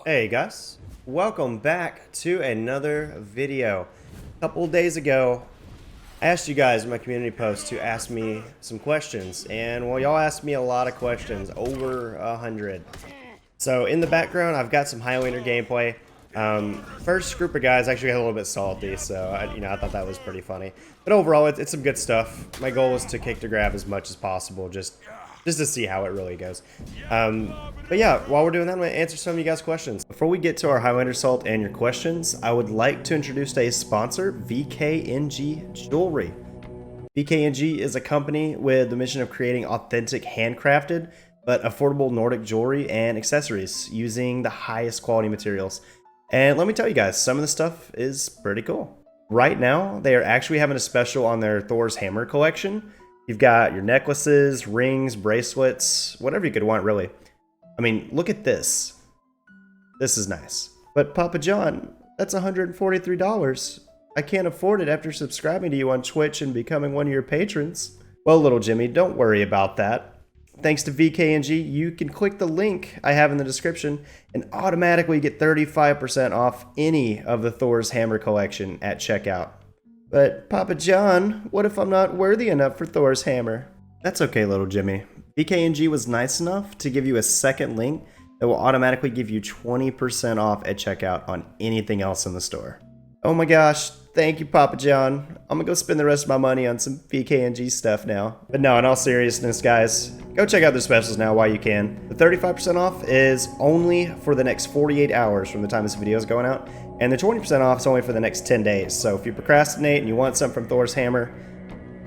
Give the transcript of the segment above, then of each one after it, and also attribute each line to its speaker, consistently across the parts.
Speaker 1: Hey guys, welcome back to another video. A couple days ago, I asked you guys in my community post to ask me some questions, and well, y'all asked me a lot of questions, over 100. So in the background, I've got some Highlander gameplay. First group of guys actually got a little bit salty, so I thought that was pretty funny. But overall, it's some good stuff. My goal is to kick to grab as much as possible, just to see how it really goes. But yeah, while we're doing that, I'm going to answer some of you guys' questions. Before we get to our Highlander Salt and your questions, I would like to introduce today's sponsor, VKNG Jewelry. VKNG is a company with the mission of creating authentic handcrafted but affordable Nordic jewelry and accessories using the highest quality materials. And let me tell you guys, some of the stuff is pretty cool. Right now, they are actually having a special on their Thor's Hammer collection. You've got your necklaces, rings, bracelets, whatever you could want, really. I mean, look at this. This is nice. But Papa John, that's $143. I can't afford it after subscribing to you on Twitch and becoming one of your patrons. Well, little Jimmy, don't worry about that. Thanks to VKNG, you can click the link I have in the description and automatically get 35% off any of the Thor's Hammer collection at checkout. But Papa John, what if I'm not worthy enough for Thor's Hammer? That's okay, little Jimmy. VKNG was nice enough to give you a second link that will automatically give you 20% off at checkout on anything else in the store. Oh my gosh, thank you, Papa John. I'm gonna go spend the rest of my money on some VKNG stuff now. But no, in all seriousness, guys, go check out their specials now while you can. The 35% off is only for the next 48 hours from the time this video is going out, and the 20% off is only for the next 10 days. So if you procrastinate and you want something from Thor's Hammer,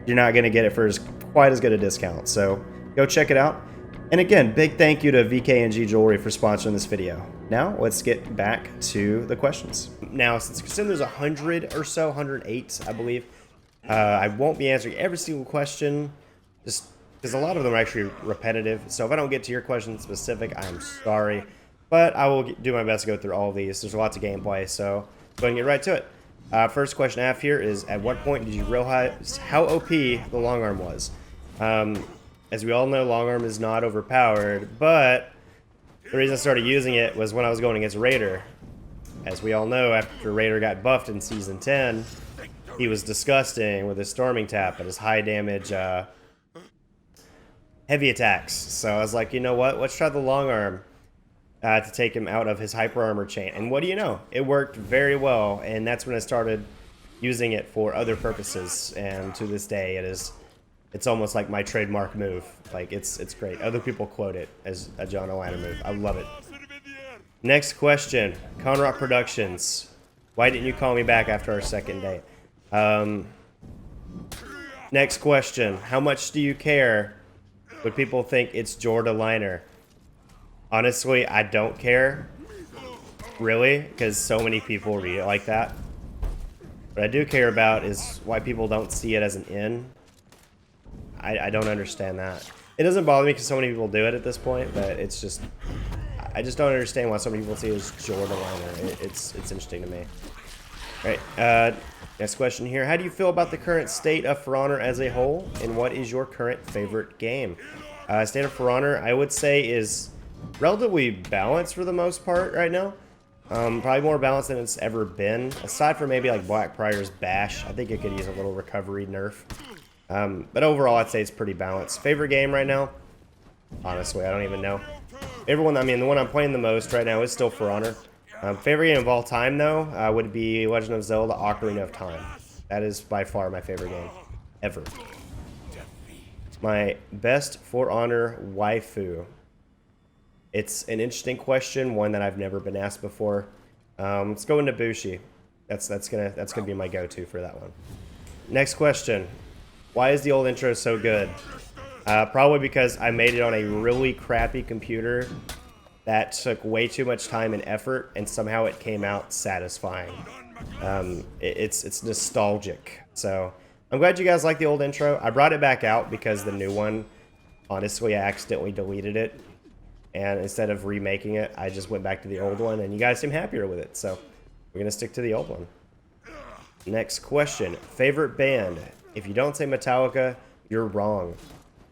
Speaker 1: you're not gonna get it for quite as good a discount. So go check it out. And again, big thank you to VKNG Jewelry for sponsoring this video. Now, let's get back to the questions. Now, since there's 100 or so, 108, I believe, I won't be answering every single question, just because a lot of them are actually repetitive. So if I don't get to your question specific, I'm sorry. But I will do my best to go through all of these. There's lots of gameplay, so go ahead and get right to it. First question I have here is, at what point did you realize how OP the long arm was? As we all know, long arm is not overpowered, but the reason I started using it was when I was going against Raider. As we all know, after Raider got buffed in Season 10, he was disgusting with his Storming Tap and his high damage heavy attacks. So I was like, you know what, let's try the long arm to take him out of his hyper armor chain. And what do you know? It worked very well, and that's when I started using it for other purposes. And to this day, it's almost like my trademark move. Like, it's great. Other people quote it as a Jondaliner move. I love it. Next question. Conrock Productions. Why didn't you call me back after our second date? Next question. How much do you care when people think it's Jondaliner? Honestly, I don't care. Really, because so many people read it like that. What I do care about is why people don't see it as an in. I don't understand that. It doesn't bother me because so many people do it at this point, but it's just, I just don't understand why so many people see it as Jondaliner. It's interesting to me. All right, next question here. How do you feel about the current state of For Honor as a whole, and what is your current favorite game? State of For Honor, I would say, is relatively balanced for the most part right now. Probably more balanced than it's ever been. Aside from maybe like Blackbriar's Bash, I think it could use a little recovery nerf. But overall, I'd say it's pretty balanced. Favorite game right now? Honestly, I don't even know. Everyone, I mean, the one I'm playing the most right now is still For Honor. Favorite game of all time, though, would be Legend of Zelda: Ocarina of Time. That is by far my favorite game ever. My best For Honor waifu. It's an interesting question, one that I've never been asked before. Let's go into Bushi. That's gonna be my go-to for that one. Next question. Why is the old intro so good? Probably because I made it on a really crappy computer that took way too much time and effort, and somehow it came out satisfying. It's nostalgic. So I'm glad you guys like the old intro. I brought it back out because the new one, honestly, I accidentally deleted it. And instead of remaking it, I just went back to the old one, and you guys seem happier with it. So we're going to stick to the old one. Next question. Favorite band? If you don't say Metallica, you're wrong.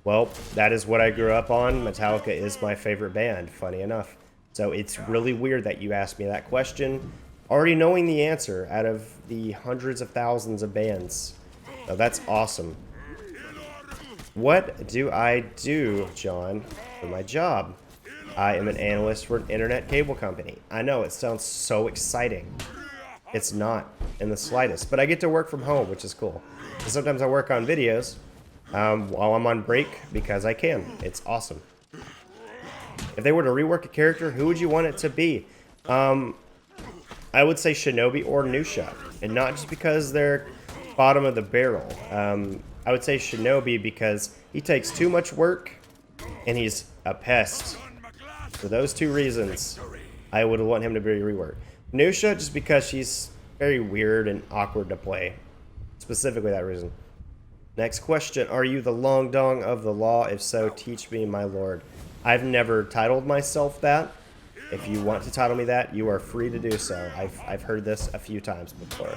Speaker 1: Well, that is what I grew up on. Metallica is my favorite band, funny enough. So it's really weird that you asked me that question, already knowing the answer out of the hundreds of thousands of bands. So that's awesome. What do I do, John, for my job? I am an analyst for an internet cable company. I know, it sounds so exciting. It's not in the slightest, but I get to work from home, which is cool. So sometimes I work on videos while I'm on break because I can. It's awesome. If they were to rework a character, who would you want it to be? I would say Shinobi or Nusha, and not just because they're bottom of the barrel. I would say Shinobi because he takes too much work and he's a pest. For those two reasons, I would want him to be reworked. Nusha just because she's very weird and awkward to play. Specifically that reason. Next question. Are you the long dong of the law? If so, teach me, my lord. I've never titled myself that. If you want to title me that, you are free to do so. I've heard this a few times before.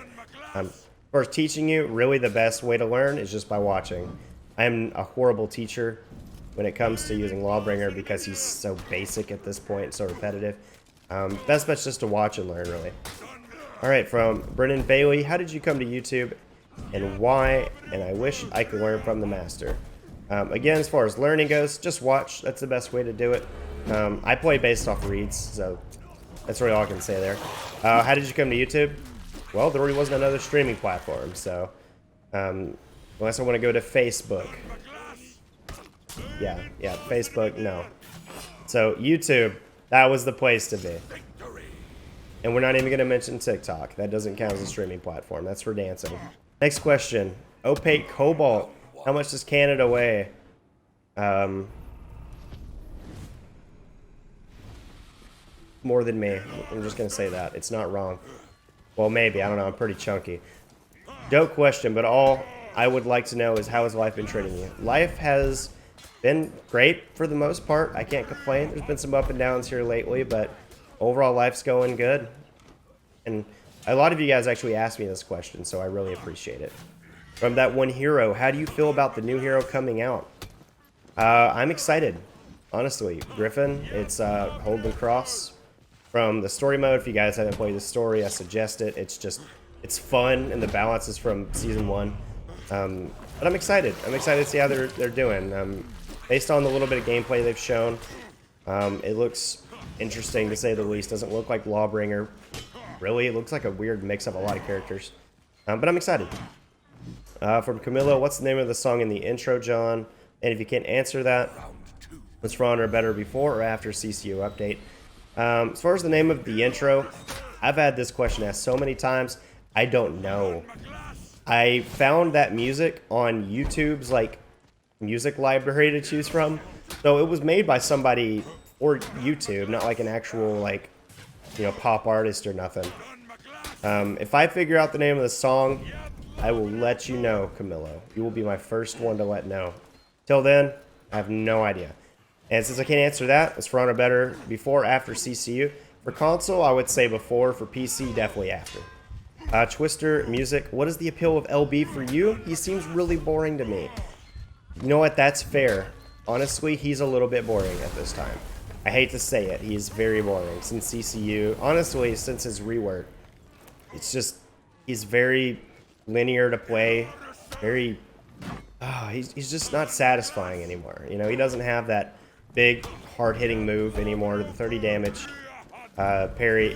Speaker 1: For teaching you, really the best way to learn is just by watching. I am a horrible teacher when it comes to using Lawbringer because he's so basic at this point, so repetitive. Best bet's just to watch and learn, really. Alright, from Brennan Bailey, how did you come to YouTube and why? And I wish I could learn from the master. Again, as far as learning goes, just watch. That's the best way to do it. I play based off reads, so that's really all I can say there. How did you come to YouTube? Well, there really wasn't another streaming platform, so unless I want to go to Facebook. Yeah, Facebook, no. So YouTube, that was the place to be. And we're not even going to mention TikTok. That doesn't count as a streaming platform. That's for dancing. Next question. Opaque Cobalt. How much does Canada weigh? More than me. I'm just going to say that. It's not wrong. Well, maybe. I don't know. I'm pretty chunky. Dope question, but all I would like to know is how has life been treating you? Life has been great for the most part. I can't complain. There's been some up and downs here lately, but overall life's going good. And a lot of you guys actually asked me this question, so I really appreciate it. From that one hero, how do you feel about the new hero coming out? I'm excited, honestly. Griffin, it's Holden Cross. From the story mode, if you guys haven't played the story, I suggest it. It's fun, and the balance is from Season 1. But I'm excited. I'm excited to see how they're doing. Based on the little bit of gameplay they've shown, it looks interesting to say the least. Doesn't look like Lawbringer. Really, it looks like a weird mix of a lot of characters. But I'm excited. From Camilo, what's the name of the song in the intro, John? And if you can't answer that, was For Honor better before or after CCU update? As far as the name of the intro, I've had this question asked so many times, I don't know. I found that music on YouTube's music library to choose from. So it was made by somebody for YouTube, not like an actual pop artist or nothing. If I figure out the name of the song, I will let you know, Camilo. You will be my first one to let know. Till then, I have no idea. And since I can't answer that, is For Honor better before or after CCU? For console, I would say before. For PC, definitely after. Twister Music, what is the appeal of LB for you? He seems really boring to me. You know what? That's fair. Honestly, he's a little bit boring at this time. I hate to say it. He's very boring. Since CCU, honestly, since his rework, it's just, he's very linear to play. Very, he's just not satisfying anymore. You know, he doesn't have that big, hard-hitting move anymore to the 30 damage parry.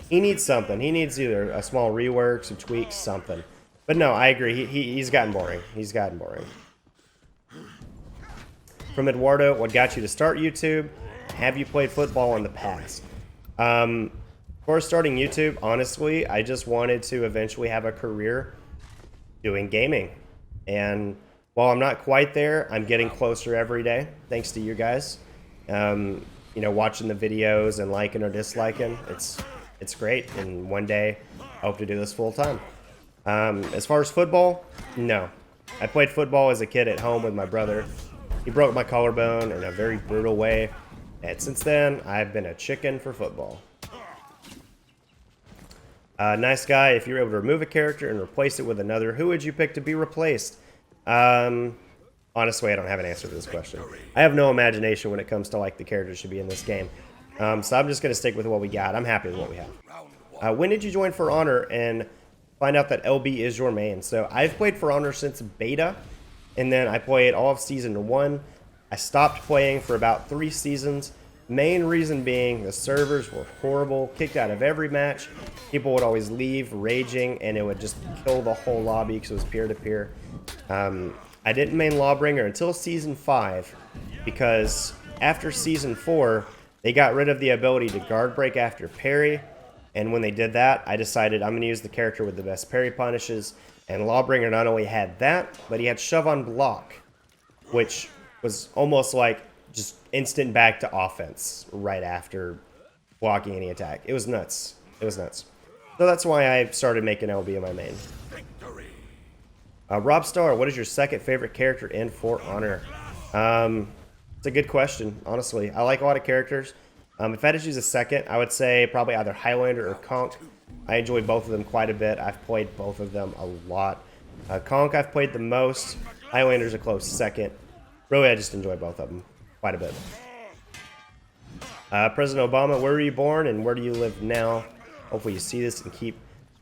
Speaker 1: He needs something. He needs either a small rework, some tweaks, something. But no, I agree. He's gotten boring. He's gotten boring. From Eduardo, what got you to start YouTube? Have you played football in the past? Before starting YouTube, honestly, I just wanted to eventually have a career doing gaming. And while I'm not quite there, I'm getting closer every day, thanks to you guys. Watching the videos and liking or disliking, it's great. And one day, I hope to do this full time. As far as football, no. I played football as a kid at home with my brother. He broke my collarbone in a very brutal way. And since then, I've been a chicken for football. Nice guy, if you were able to remove a character and replace it with another, who would you pick to be replaced? Honestly, I don't have an answer to this question. I have no imagination when it comes to the characters should be in this game. So I'm just going to stick with what we got. I'm happy with what we have. When did you join For Honor and find out that LB is your main? So I've played For Honor since beta, and then I played all of Season 1. I stopped playing for about 3 seasons. Main reason being the servers were horrible, kicked out of every match. People would always leave raging, and it would just kill the whole lobby because it was peer-to-peer. I didn't main Lawbringer until Season 5, because after Season 4, they got rid of the ability to guard break after parry, and when they did that, I decided I'm going to use the character with the best parry punishes, and Lawbringer not only had that, but he had shove on block, which was almost like just instant back to offense right after blocking any attack. It was nuts. It was nuts. So that's why I started making LB my main. Rob Star, what is your second favorite character in For Honor? It's a good question, honestly. I like a lot of characters. If I had to choose a second, I would say probably either Highlander or Conk. I enjoy both of them quite a bit. I've played both of them a lot. Conk I've played the most. Highlander's a close second. Really, I just enjoy both of them quite a bit. President Obama, where were you born and where do you live now? Hopefully you see this and keep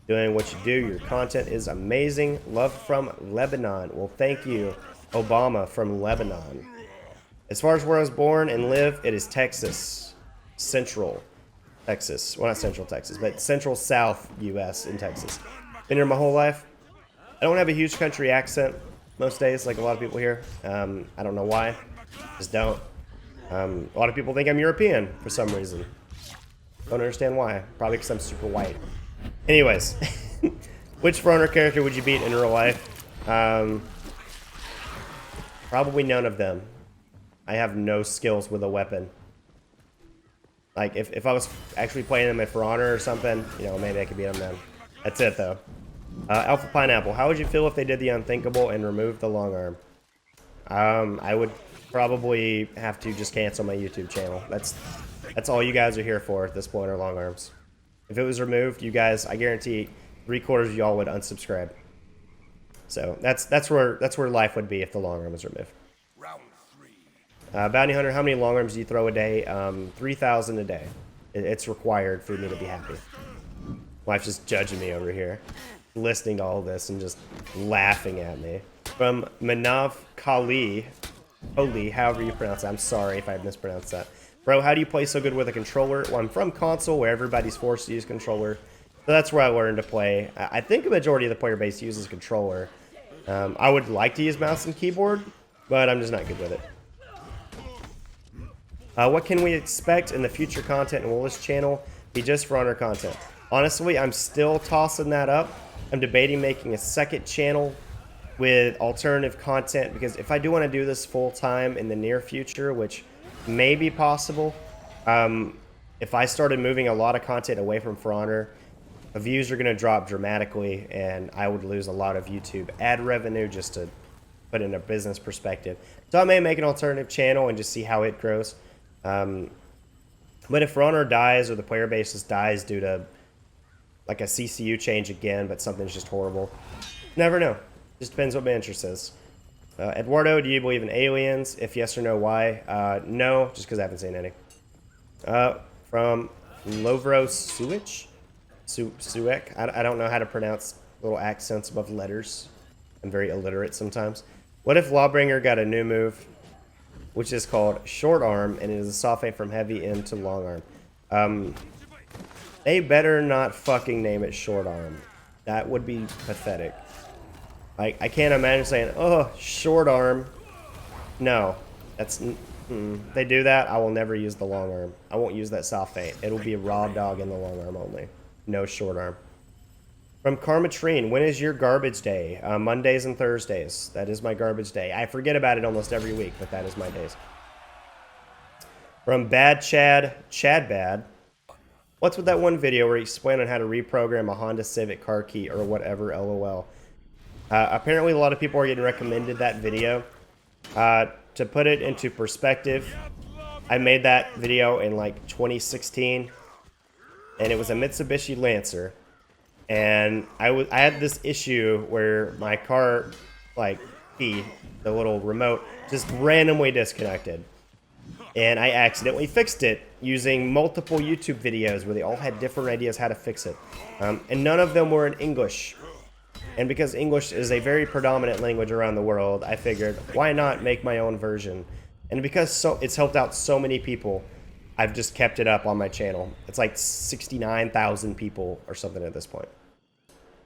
Speaker 1: doing what you do. Your content is amazing. Love from Lebanon. Well, thank you, Obama from Lebanon. As far as where I was born and live, it is Texas. Central Texas. Well, not Central Texas, but Central South U.S. in Texas. Been here my whole life. I don't have a huge country accent most days, like a lot of people here. I don't know why. Just don't. A lot of people think I'm European for some reason. Don't understand why. Probably because I'm super white. Anyways, which For Honor character would you beat in real life? Probably none of them. I have no skills with a weapon. Like, if I was actually playing them at For Honor or something, you know, maybe I could beat them then. That's it, though. Alpha Pineapple, how would you feel if they did the unthinkable and removed the long arm? I would probably have to just cancel my YouTube channel. That's all you guys are here for at this point, are long arms. If it was removed, you guys, I guarantee 3/4 of y'all would unsubscribe. So that's where life would be if the long arm was removed.
Speaker 2: Round 3.
Speaker 1: Bounty Hunter, how many long arms do you throw a day? 3,000 a day. It's required for me to be happy. Wife's just judging me over here, listening to all this and just laughing at me. From Manav Kali, Holy, however you pronounce it. I'm sorry if I mispronounced that. Bro, how do you play so good with a controller? Well, I'm from console where everybody's forced to use controller. So that's where I learned to play. I think a majority of the player base uses controller. I would like to use mouse and keyboard, but I'm just not good with it. What can we expect in the future content, and will this channel be just For Honor content? Honestly, I'm still tossing that up. I'm debating making a second channel with alternative content, because if I do want to do this full time in the near future, which may be possible, if I started moving a lot of content away from For Honor, the views are going to drop dramatically, and I would lose a lot of YouTube ad revenue, just to put in a business perspective. So I may make an alternative channel and just see how it grows. But if For Honor dies, or the player base just dies due to like a CCU change again, but something's just horrible, never know. Just depends what my interest is. Eduardo, do you believe in aliens? If yes or no, why? No, just because I haven't seen any. From Lovro Suek. I don't know how to pronounce little accents above letters. I'm very illiterate sometimes. What if Lawbringer got a new move, which is called Short Arm, and it is a soft fade from heavy into long arm? They better not fucking name it Short Arm. That would be pathetic. Like, I can't imagine saying, oh, Short Arm. No, that's... they do that, I will never use the long arm. I won't use that soft feint. It'll be a raw dog in the long arm only. No short arm. From Karmatrine, when is your garbage day? Mondays and Thursdays. That is my garbage day. I forget about it almost every week, but that is my days. From Bad Chad Bad. What's with that one video where he explained on how to reprogram a Honda Civic car key or whatever, LOL? Apparently a lot of people are getting recommended that video. To put it into perspective, I made that video in like 2016, and it was a Mitsubishi Lancer, and I had this issue where my car, like, key, the little remote, just randomly disconnected. and I accidentally fixed it using multiple YouTube videos where they all had different ideas how to fix it. And none of them were in English. And because English is a very predominant language around the world, I figured, why not make my own version? And because it's helped out so many people, I've just kept it up on my channel. It's like 69,000 people or something at this point.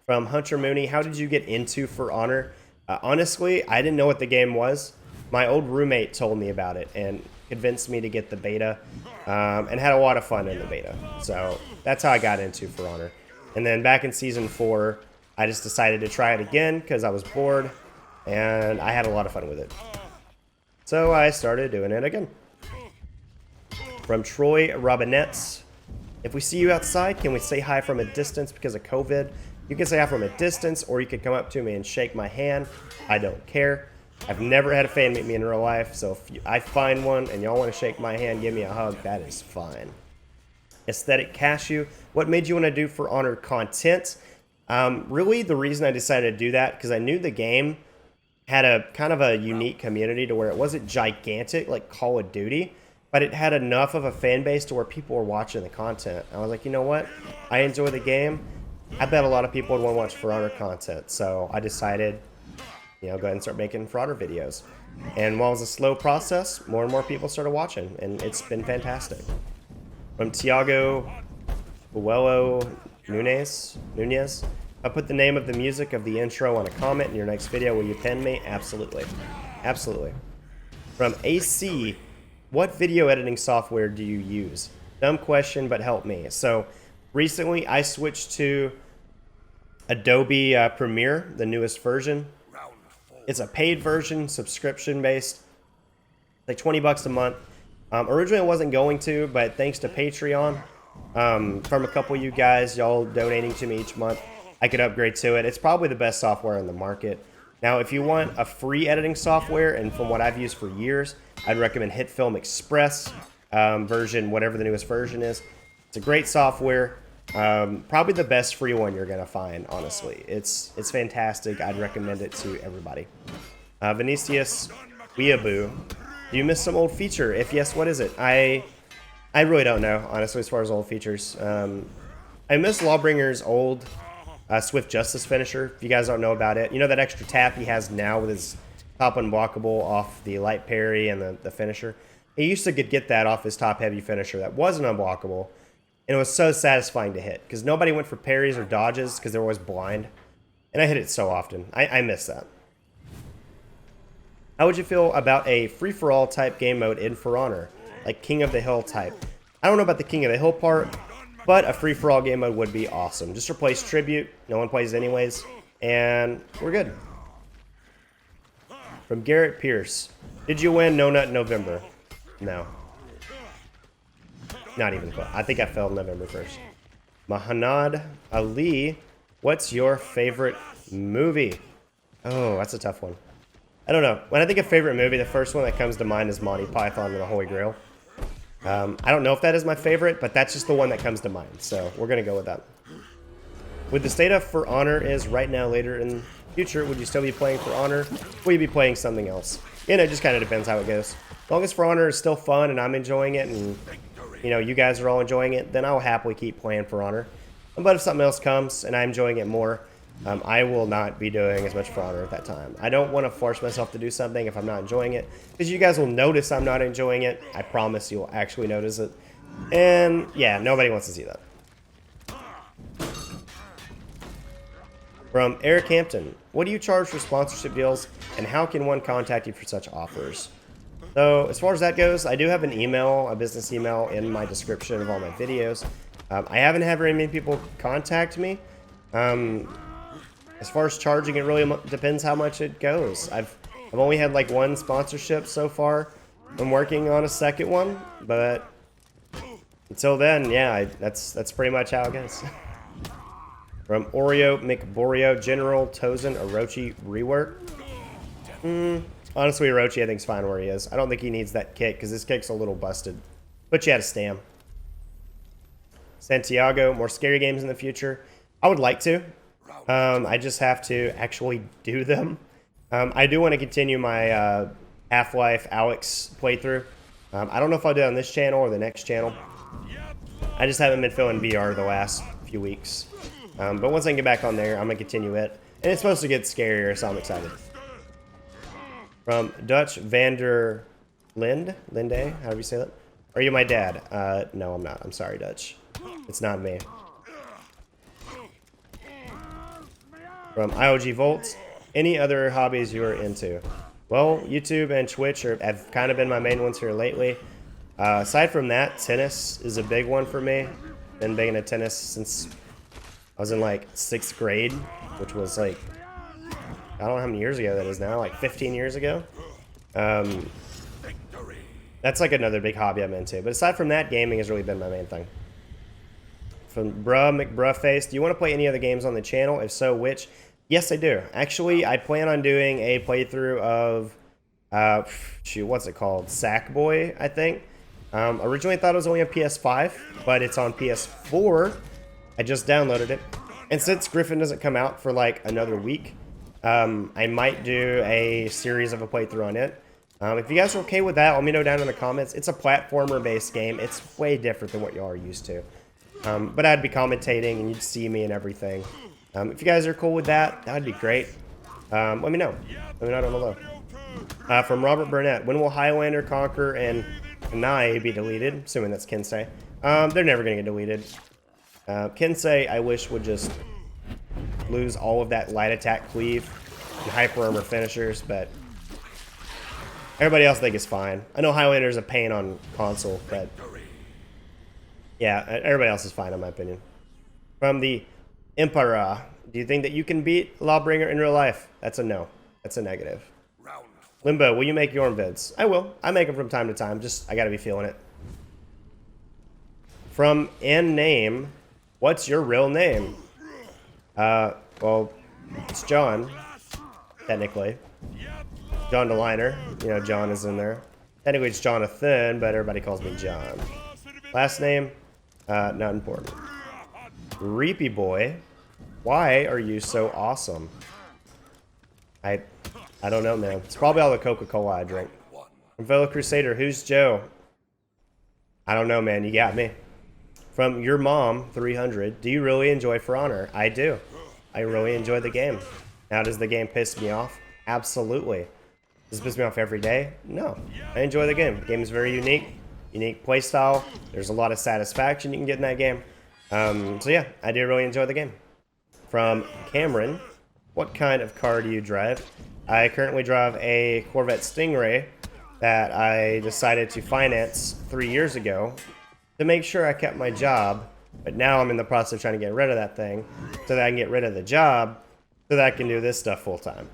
Speaker 1: From Hunter Mooney, how did you get into For Honor? Honestly, I didn't know what the game was. My old roommate told me about it and convinced me to get the beta, and had a lot of fun in the beta. So that's how I got into For Honor. And then back in Season 4, I just decided to try it again because I was bored, and I had a lot of fun with it. So I started doing it again. From Troy Robinets, if we see you outside, can we say hi from a distance because of COVID? You can say hi from a distance, or you can come up to me and shake my hand. I don't care. I've never had a fan meet me in real life, so if I find one and y'all want to shake my hand, give me a hug, that is fine. Aesthetic Cashew, what made you want to do For Honor content? Really, the reason I decided to do that, because I knew the game had a kind of a unique community to where it wasn't gigantic like Call of Duty, but it had enough of a fan base to where people were watching the content. I was like, you know what? I enjoy the game. I bet a lot of people would want to watch For Honor content, so I decided, go ahead and start making For Honor videos. And while it was a slow process, more and more people started watching, and it's been fantastic. From Tiago Buelo Nunez, I put the name of the music of the intro on a comment in your next video. Will you pin me? Absolutely. Absolutely. From AC, what video editing software do you use? Dumb question, but help me. So recently I switched to Adobe Premiere, the newest version. It's a paid version, subscription based, like 20 bucks a month. Originally I wasn't going to, but thanks to Patreon, from a couple of you guys, y'all donating to me each month, I could upgrade to it. It's probably the best software in the market. Now, if you want a free editing software, and from what I've used for years, I'd recommend HitFilm Express version, whatever the newest version is. It's a great software. Probably the best free one you're gonna find, honestly. It's fantastic. I'd recommend it to everybody. Vinicius Weeaboo, do you miss some old feature? If yes, what is it? I really don't know, honestly, as far as old features. I miss Lawbringer's old Swift Justice finisher. If you guys don't know about it, you know that extra tap he has now with his top unblockable off the light parry and the finisher. He used to get that off his top heavy finisher that wasn't unblockable, and it was so satisfying to hit because nobody went for parries or dodges because they were always blind, and I hit it so often. I miss that. How would you feel about a free-for-all type game mode in For Honor, like King of the Hill type? I don't know about the King of the Hill part, but a free-for-all game mode would be awesome. Just replace Tribute. No one plays it anyways, and we're good. From Garrett Pierce, did you win No Nut in November? No. Not even close. I think I failed November 1st. Mahanad Ali, what's your favorite movie? Oh, that's a tough one. I don't know. When I think of favorite movie, the first one that comes to mind is Monty Python and the Holy Grail. I don't know if that is my favorite, but that's just the one that comes to mind. So we're going to go with that. With the state of For Honor is right now, later in the future, would you still be playing For Honor? Will you be playing something else? It just kind of depends how it goes. As long as For Honor is still fun and I'm enjoying it and you guys are all enjoying it, then I'll happily keep playing For Honor. But if something else comes and I'm enjoying it more, I will not be doing as much For Honor at that time. I don't want to force myself to do something if I'm not enjoying it, because you guys will notice I'm not enjoying it. I promise you'll actually notice it. And yeah, nobody wants to see that. From Eric Hampton, what do you charge for sponsorship deals, and how can one contact you for such offers? So as far as that goes, I do have an email, a business email, in my description of all my videos. I haven't had very many people contact me. As far as charging, it really depends how much it goes. I've only had like one sponsorship so far. I'm working on a second one, but until then, yeah, that's pretty much how it goes. From Oreo McBoreo, General Tozen Orochi rework. Honestly, Orochi I think is fine where he is. I don't think he needs that kick because his kick's a little busted. But you had a stam. Santiago, more scary games in the future. I would like to. I just have to actually do them. I do want to continue my Half-Life Alex playthrough. I don't know if I'll do it on this channel or the next channel. I just haven't been feeling VR the last few weeks. But once I can get back on there, I'm going to continue it. And it's supposed to get scarier, so I'm excited. From Dutch Vander Linde, however you say that. Are you my dad? No, I'm not. I'm sorry, Dutch. It's not me. From IOG Volts, any other hobbies you are into? Well, YouTube and Twitch have kind of been my main ones here lately. Aside from that, tennis is a big one for me. Been big into tennis since I was in like 6th grade, which was like, I don't know how many years ago that is now, like 15 years ago. That's like another big hobby I'm into. But aside from that, gaming has really been my main thing. From McBruhface, do you want to play any other games on the channel? If so, which? Yes, I do. Actually, I plan on doing a playthrough of, what's it called? Sackboy, I think. Originally thought it was only on PS5, but it's on PS4. I just downloaded it. And since Griffin doesn't come out for like another week, I might do a series of a playthrough on it. If you guys are okay with that, let me know down in the comments. It's a platformer-based game. It's way different than what y'all are used to. But I'd be commentating and you'd see me and everything. If you guys are cool with that, that'd be great. Let me know. Let me know down below. From Robert Burnett, when will Highlander, Conquer, and Kanai be deleted? Assuming that's Kensei. They're never going to get deleted. Kensei, I wish, would just lose all of that light attack cleave and hyper armor finishers, but everybody else I think is fine. I know Highlander's a pain on console, but yeah, everybody else is fine in my opinion. From the Emperor, do you think that you can beat Lawbringer in real life? That's a no. That's a negative. Limbo, will you make your own vids? I will. I make them from time to time. Just, I gotta be feeling it. From N-Name, what's your real name? Well, it's John, technically. Jondaliner. You know, John is in there. Technically it's Jonathan, but everybody calls me John. Last name, not important. Reapy Boy, why are you so awesome? I don't know, man. It's probably all the Coca-Cola I drink. From Fellow Crusader, who's Joe? I don't know, man. You got me. From Your Mom, 300, do you really enjoy For Honor? I do. I really enjoy the game. Now, does the game piss me off? Absolutely. Does it piss me off every day? No. I enjoy the game. The game is very unique. Unique playstyle. There's a lot of satisfaction you can get in that game. So yeah, I do really enjoy the game. From Cameron, what kind of car do you drive? I currently drive a Corvette Stingray that I decided to finance 3 years ago to make sure I kept my job, but now I'm in the process of trying to get rid of that thing so that I can get rid of the job so that I can do this stuff full time.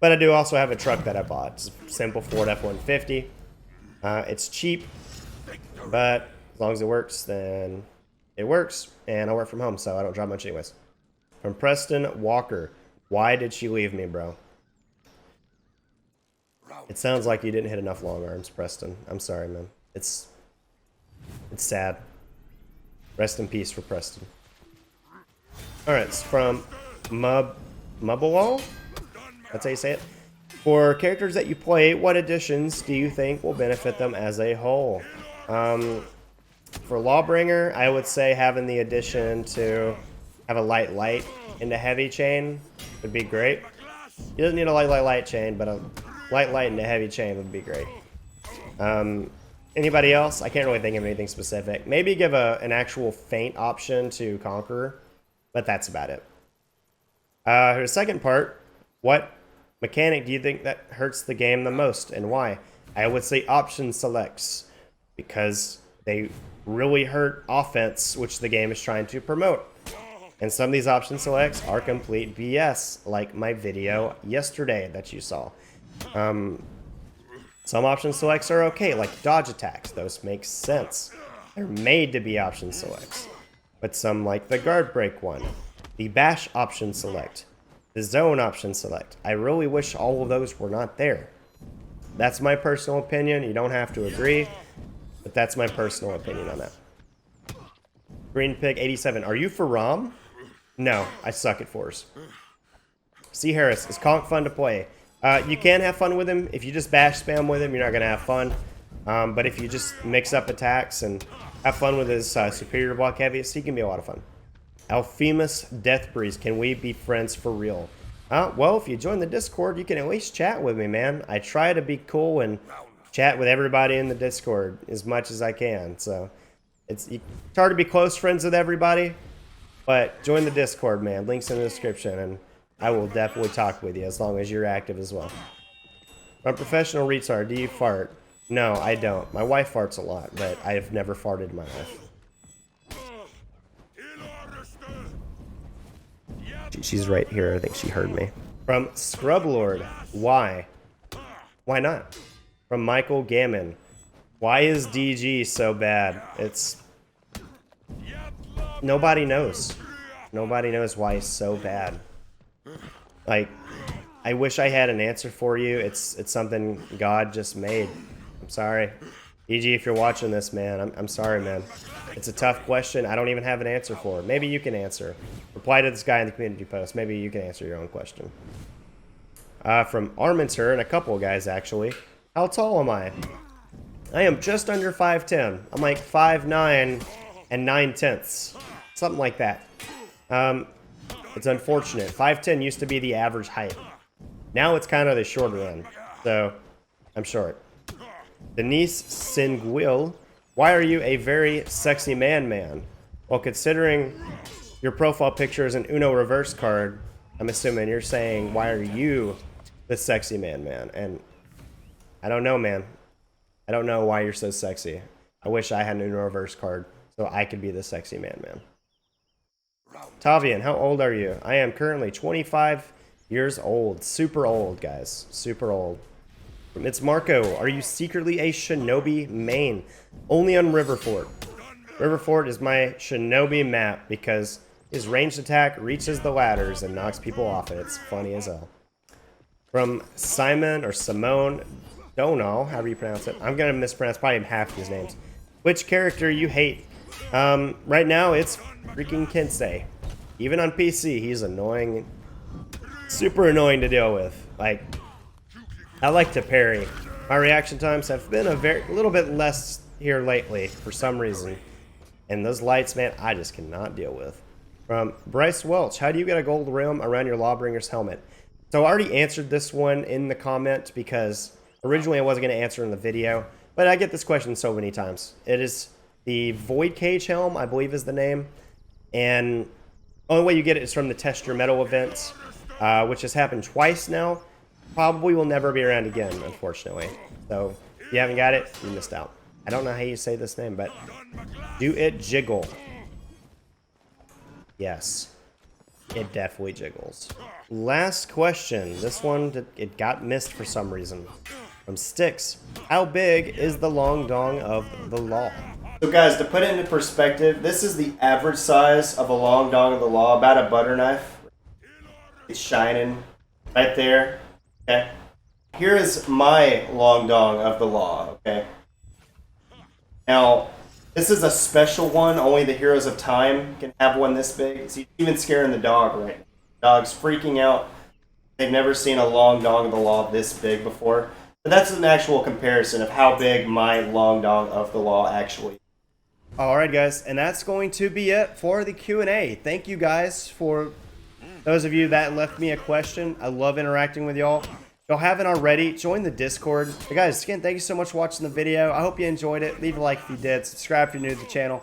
Speaker 1: But I do also have a truck that I bought. It's a simple Ford F-150. It's cheap, but as long as it works, then it works, and I work from home, so I don't drive much anyways. From Preston Walker, why did she leave me, bro? It sounds like you didn't hit enough long arms, Preston. I'm sorry, man. It's sad. Rest in peace for Preston. Alright, it's from Mubawal? That's how you say it. For characters that you play, what additions do you think will benefit them as a whole? For Lawbringer, I would say having the addition to have a light into heavy chain would be great. He doesn't need a light chain, but a light into heavy chain would be great. Anybody else? I can't really think of anything specific. Maybe give an actual feint option to Conqueror, but that's about it. The second part, what mechanic do you think that hurts the game the most and why? I would say option selects, because they really hurt offense, which the game is trying to promote. And some of these option selects are complete BS, like my video yesterday that you saw. Some option selects are okay, like dodge attacks. Those make sense. They're made to be option selects. But some, like the guard break one, the bash option select, the zone option select. I really wish all of those were not there. That's my personal opinion. You don't have to agree, but that's my personal opinion on that. Green Pig 87. Are you for ROM? No, I suck at fours. C. Harris, is Conk fun to play? You can have fun with him. If you just bash spam with him, you're not going to have fun. But if you just mix up attacks and have fun with his superior block heaviest, he can be a lot of fun. Alphemus Death Breeze, can we be friends for real? Well, if you join the Discord, you can at least chat with me, man. I try to be cool and chat with everybody in the Discord as much as I can. So it's hard to be close friends with everybody, but join the Discord, man. Links in the description, and I will definitely talk with you as long as you're active as well. I'm a professional retard. Do you fart? No, I don't. My wife farts a lot, but I have never farted in my life. She's right here. I think she heard me. From Scrublord, why? Why not? From Michael Gammon, why is DG so bad? It's... Nobody knows. Nobody knows why he's so bad. Like, I wish I had an answer for you. It's something God just made. I'm sorry. DG, if you're watching this, man, I'm sorry, man. It's a tough question. I don't even have an answer for it. Maybe you can answer. Reply to this guy in the community post. Maybe you can answer your own question. From Arminter and a couple of guys, actually. How tall am I? I am just under 5'10". I'm like 5'9" and 9/10. Something like that. It's unfortunate. 5'10" used to be the average height. Now it's kind of the shorter end. So, I'm short. Denise Singuil, why are you a very sexy man? Well, considering your profile picture is an Uno reverse card, I'm assuming you're saying, why are you the sexy man? And I don't know, man. I don't know why you're so sexy. I wish I had an Uno reverse card so I could be the sexy man. Tavian, how old are you? I am currently 25 years old. Super old, guys. Super old. It's Marco. Are you secretly a Shinobi main? Only on Riverfort. Riverfort is my Shinobi map because his ranged attack reaches the ladders and knocks people off it. It's funny as hell. From Simon or Simone Donal, however you pronounce it. I'm going to mispronounce probably half these names. Which character you hate? Right now it's freaking Kensei. Even on PC, he's annoying. Super annoying to deal with. Like, I like to parry. My reaction times have been a little bit less here lately for some reason. And those lights, man, I just cannot deal with. From Bryce Welch, how do you get a gold rim around your Lawbringer's helmet? So I already answered this one in the comment because originally I wasn't going to answer in the video. But I get this question so many times. It is the Void Cage helm, I believe is the name. And the only way you get it is from the Test Your Metal events, which has happened twice now. Probably will never be around again, unfortunately. So, if you haven't got it, you missed out. I don't know how you say this name, but do it jiggle? Yes. It definitely jiggles. Last question. This one, it got missed for some reason. From Styx. How big is the long dong of the law? So guys, to put it into perspective, this is the average size of a long dong of the law, about a butter knife. It's shining right there. Okay. Here is my long dong of the law, okay? Now, this is a special one. Only the Heroes of Time can have one this big. See, even scaring the dog right now. Dog's freaking out. They've never seen a long dong of the law this big before. But that's an actual comparison of how big my long dong of the law actually is. Alright guys, and that's going to be it for the Q&A. Thank you guys for those of you that left me a question. I love interacting with y'all. If y'all haven't already, join the Discord. But guys, again, thank you so much for watching the video. I hope you enjoyed it. Leave a like if you did. Subscribe if you're new to the channel.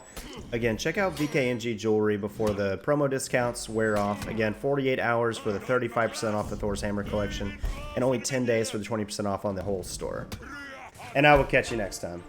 Speaker 1: Again, check out VKNG Jewelry before the promo discounts wear off. Again, 48 hours for the 35% off the Thor's Hammer collection. And only 10 days for the 20% off on the whole store. And I will catch you next time.